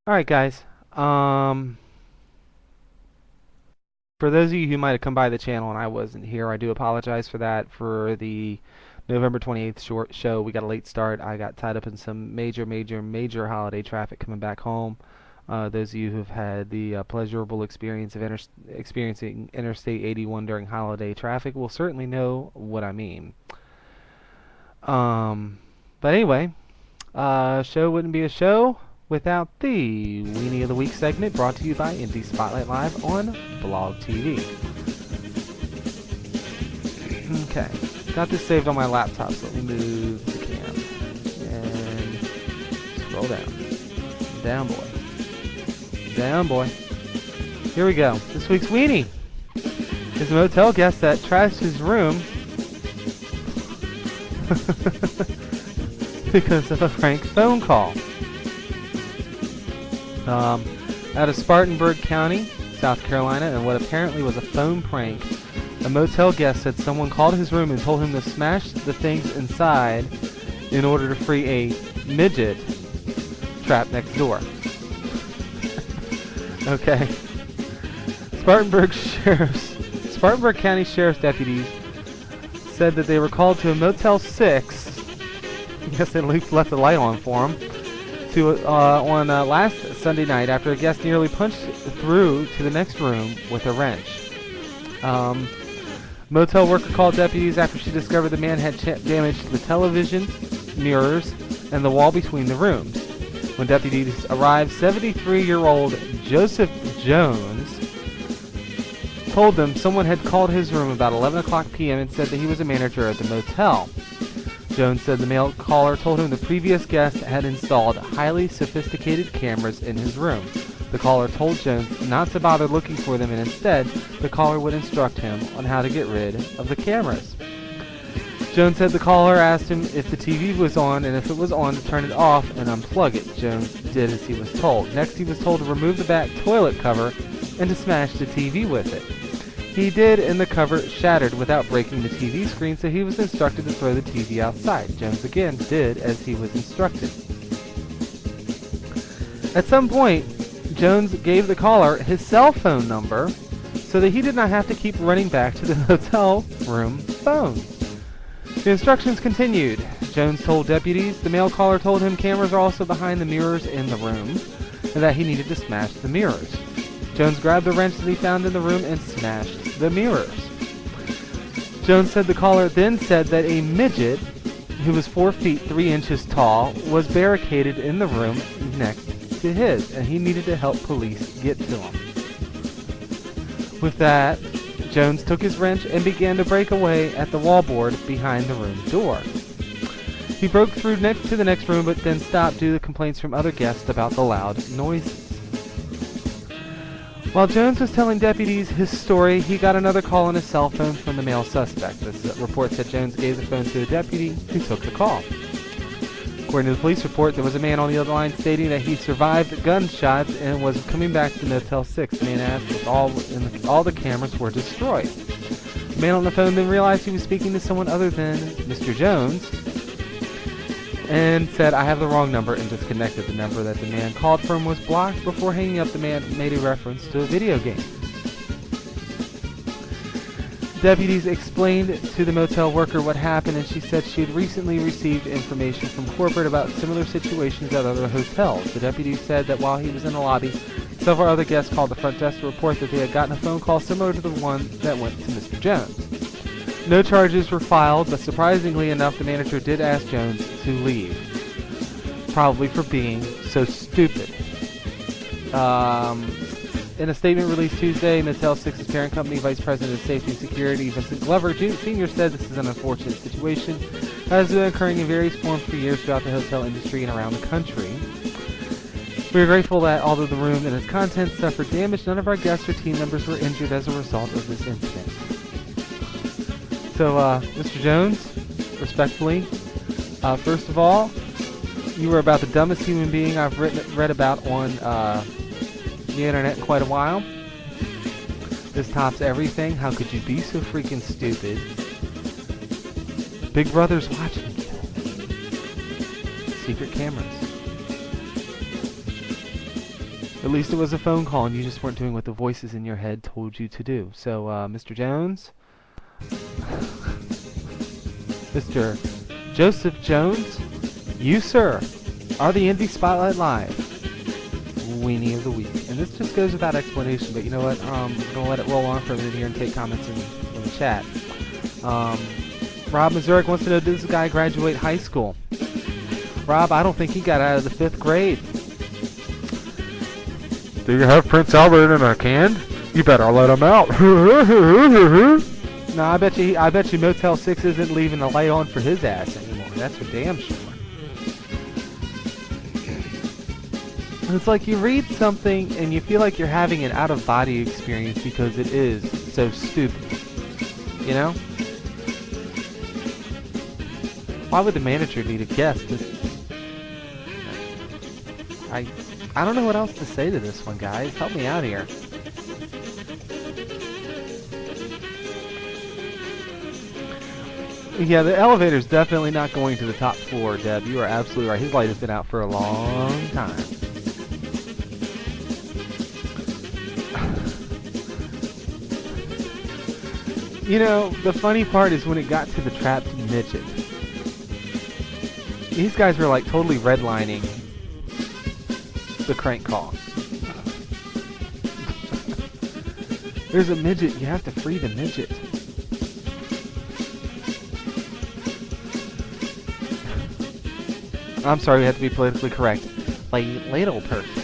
Alright guys, for those of you who might have come by the channel and I wasn't here, I do apologize for that. For the November 28th short show, we got a late start. I got tied up in some major holiday traffic coming back home. Those of you who've had the pleasurable experience of experiencing Interstate 81 during holiday traffic will certainly know what I mean. Um, but anyway, show wouldn't be a show without the Weenie of the Week segment brought to you by Indie Spotlight Live on Blog TV. Okay, got this saved on my laptop, so let me move the cam. And scroll down. Down, boy. Down, boy. Here we go. This week's Weenie is a motel guest that trashed his room because of a prank phone call. Out of Spartanburg County, South Carolina, and what apparently was a phone prank, a motel guest said someone called his room and told him to smash the things inside in order to free a midget trapped next door. Okay. Spartanburg County Sheriff's deputies said that they were called to a Motel 6. I guess they left the light on for them. On last Sunday night after a guest nearly punched through to the next room with a wrench. Motel worker called deputies after she discovered the man had damaged the television, mirrors, and the wall between the rooms. When deputies arrived, 73-year-old Joseph Jones told them someone had called his room about 11 o'clock p.m. and said that he was a manager at the motel. Jones said the male caller told him the previous guest had installed highly sophisticated cameras in his room. The caller told Jones not to bother looking for them, and instead, the caller would instruct him on how to get rid of the cameras. Jones said the caller asked him if the TV was on, and if it was on, to turn it off and unplug it. Jones did as he was told. Next, he was told to remove the back toilet cover and to smash the TV with it. He did, and the cover shattered without breaking the TV screen, so he was instructed to throw the TV outside. Jones again did as he was instructed. At some point, Jones gave the caller his cell phone number so that he did not have to keep running back to the hotel room phone. The instructions continued. Jones told deputies the male caller told him cameras are also behind the mirrors in the room and that he needed to smash the mirrors. Jones grabbed the wrench that he found in the room and smashed the mirrors. Jones said the caller then said that a midget who was 4 feet 3 inches tall was barricaded in the room next to his, and he needed to help police get to him. With that, Jones took his wrench and began to break away at the wallboard behind the room door. He broke through to the next room, but then stopped due to complaints from other guests about the loud noises. While Jones was telling deputies his story, he got another call on his cell phone from the male suspect. The report said Jones gave the phone to a deputy who took the call. According to the police report, there was a man on the other line stating that he survived gunshots and was coming back to Motel 6. The man asked if all the cameras were destroyed. The man on the phone then realized he was speaking to someone other than Mr. Jones and said, "I have the wrong number," and disconnected. The number that the man called from was blocked. Before hanging up, the man made a reference to a video game. Deputies explained to the motel worker what happened, and she said she had recently received information from corporate about similar situations at other hotels. The deputies said that while he was in the lobby, several other guests called the front desk to report that they had gotten a phone call similar to the one that went to Mr. Jones. No charges were filed, but surprisingly enough, the manager did ask Jones to leave, probably for being so stupid. In a statement released Tuesday, Motel 6's parent company, Vice President of Safety and Security, Vincent Glover Sr. said this is an unfortunate situation that has been occurring in various forms for years throughout the hotel industry and around the country. We are grateful that although the room and its contents suffered damage, none of our guests or team members were injured as a result of this incident. So, Mr. Jones, respectfully, first of all, you were about the dumbest human being I've read about on the internet in quite a while. This tops everything. How could you be so freaking stupid? Big Brother's watching you. Secret cameras. At least it was a phone call and you just weren't doing what the voices in your head told you to do. So, Mr. Jones, Mr. Joseph Jones, you, sir, are the Indie Spotlight Live Weenie of the Week. And this just goes without explanation, but you know what? I'm going to let it roll on for a minute here and take comments in the chat. Rob Mazurek wants to know, does this guy graduate high school? Rob, I don't think he got out of the 5th grade. Do you have Prince Albert in a can? You better let him out. No, I bet you Motel 6 isn't leaving the light on for his ass anymore. That's for damn sure. It's like you read something and you feel like you're having an out-of-body experience because it is so stupid. You know? Why would the manager need a guest? I don't know what else to say to this one, guys. Help me out here. Yeah, the elevator's definitely not going to the top floor, Deb. You are absolutely right. His light has been out for a long time. You know, the funny part is when it got to the trapped midget. These guys were like totally redlining the crank call. There's a midget, you have to free the midget. I'm sorry, we have to be politically correct. Like, little person.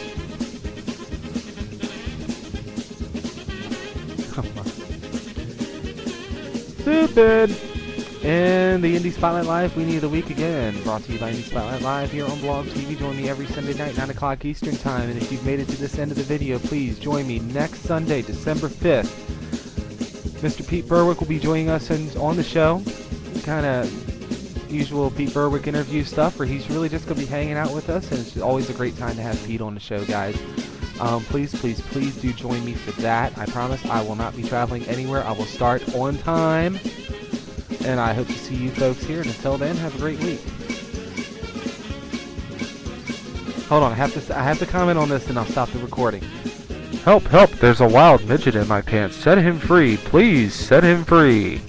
Stupid! And the Indie Spotlight Live Weenie of the Week again, brought to you by Indie Spotlight Live here on Blog TV. Join me every Sunday night, 9 o'clock Eastern Time. And if you've made it to this end of the video, please join me next Sunday, December 5th. Mr. Pete Berwick will be joining us on the show. Kind of usual Pete Berwick interview stuff, where he's really just going to be hanging out with us. And it's always a great time to have Pete on the show, guys. Please do join me for that. I promise I will not be traveling anywhere. I will start on time. And I hope to see you folks here. And until then, have a great week. Hold on, I have to comment on this and I'll stop the recording. Help, help, there's a wild midget in my pants. Set him free, please, set him free.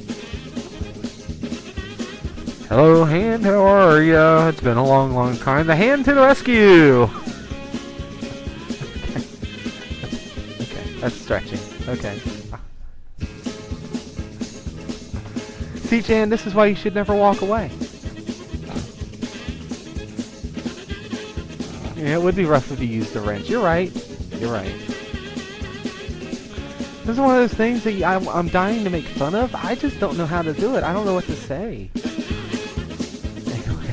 Hello, Hand, how are ya? It's been a long, long time. The Hand to the rescue! Okay, that's stretching. Okay. See, Jan, this is why you should never walk away. Yeah, it would be rough if you used a wrench. You're right. You're right. This is one of those things that I'm dying to make fun of. I just don't know how to do it. I don't know what to say. Anyway.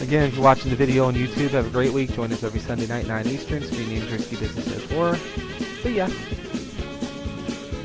Again, if you're watching the video on YouTube, have a great week. Join us every Sunday night, 9 Eastern. Screen Name Risky Business 04. See ya.